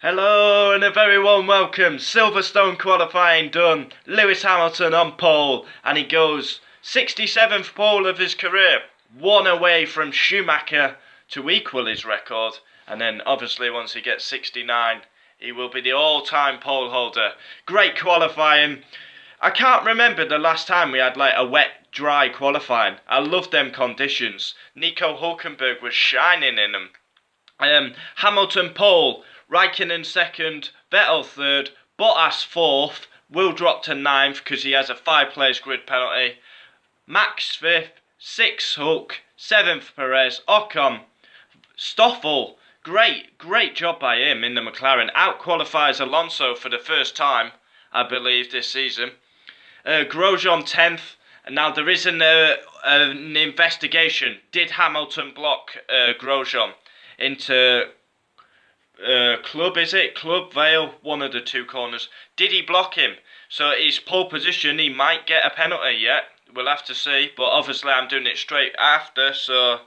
Hello and a very warm welcome. Silverstone qualifying done. Lewis Hamilton on pole and he goes 67th pole of his career. One away from Schumacher to equal his record. And then obviously once he gets 69, he will be the all-time pole holder. Great qualifying. I can't remember the last time we had like a wet, dry qualifying. I love them conditions. Nico Hülkenberg was shining in them. Hamilton pole. Raikkonen second, Vettel third, Bottas fourth, will drop to ninth because he has a 5-place grid penalty. Max fifth, sixth Hulk, seventh Perez, Ocon, Stoffel, great job by him in the McLaren. Out-qualifies Alonso for the first time, I believe, this season. Grosjean 10th, and now there is an investigation. Did Hamilton block Grosjean into... Club Vale, one of the two corners. Did he block him? So his pole position, he might get a penalty yet. We'll have to see. But obviously I'm doing it straight after, so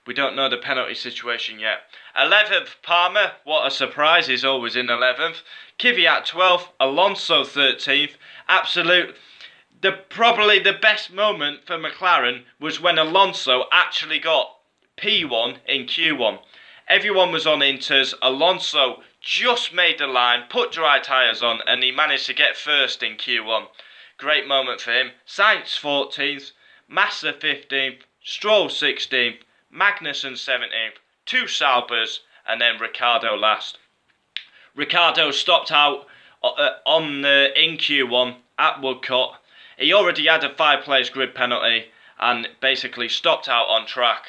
we don't know the penalty situation yet. 11th, Palmer. What a surprise, he's always in 11th. Kvyat 12th, Alonso 13th. Probably the best moment for McLaren was when Alonso actually got P1 in Q1. Everyone was on Inters. Alonso just made the line, put dry tyres on, and he managed to get first in Q1. Great moment for him. Sainz 14th, Massa 15th, Stroll 16th, Magnussen 17th, two Saubers, and then Ricciardo last. Ricciardo stopped out in Q1 at Woodcote. He already had a 5-place grid penalty and basically stopped out on track.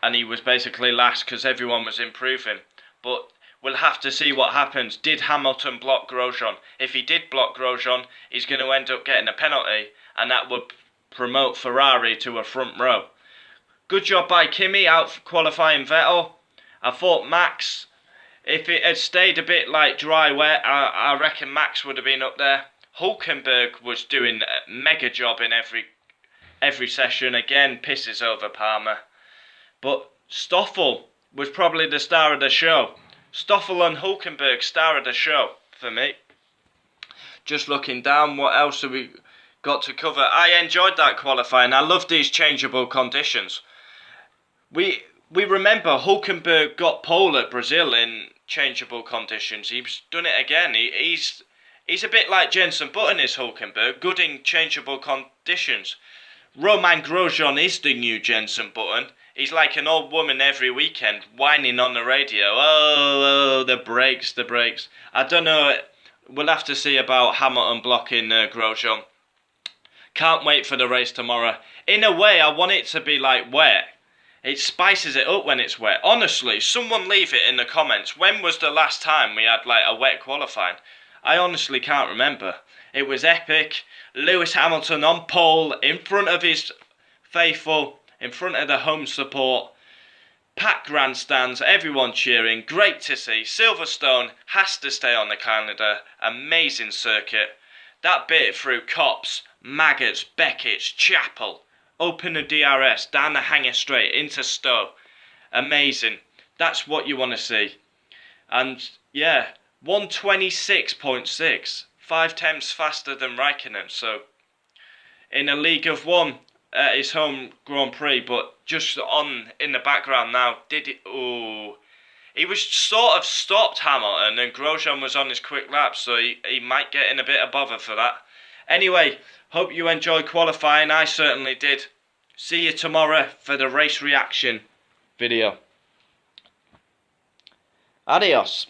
And he was basically last because everyone was improving. But we'll have to see what happens. Did Hamilton block Grosjean? If he did block Grosjean, he's going to end up getting a penalty. And that would promote Ferrari to a front row. Good job by Kimi out qualifying Vettel. I thought Max, if it had stayed a bit like dry wet, I reckon Max would have been up there. Hülkenberg was doing a mega job in every session. Again, pisses over Palmer. But Stoffel was probably the star of the show. Stoffel and Hülkenberg, star of the show for me. Just looking down, what else have we got to cover? I enjoyed that qualifying. I love these changeable conditions. We remember Hülkenberg got pole at Brazil in changeable conditions. He's done it again. He's a bit like Jenson Button is Hülkenberg, good in changeable conditions. Romain Grosjean is the new Jenson Button. He's like an old woman every weekend, whining on the radio. Oh, the brakes. I don't know. We'll have to see about Hamilton blocking Grosjean. Can't wait for the race tomorrow. In a way, I want it to be like wet. It spices it up when it's wet. Honestly, someone leave it in the comments. When was the last time we had like a wet qualifying? I honestly can't remember. It was epic. Lewis Hamilton on pole, in front of his faithful, in front of the home support, packed grandstands, everyone cheering, great to see. Silverstone has to stay on the calendar, amazing circuit. That bit through Copse, Maggots, Beckett's, Chapel, open the DRS, down the hanger straight, into Stowe. Amazing. That's what you want to see. And yeah, 126.6, 5 tenths faster than Raikkonen, so in a League of One, his home Grand Prix, but just on in the background now, he was sort of stopped Hamilton and Grosjean was on his quick lap, so he might get in a bit of bother for that. Anyway, hope you enjoyed qualifying, I certainly did. See you tomorrow for the race reaction video. Adios.